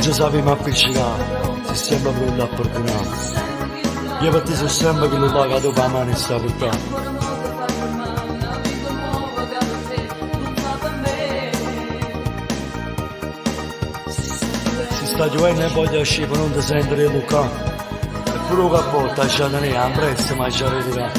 ci sappiamo appiccicare, si sembra pronto a perdonare. Io per te so sempre quello là che dopo la mano sta portando. Si sta giovando e poi uscire per non ti sentire educato. E pure che a volte lasciate ne ambrezza ma ci arriverà.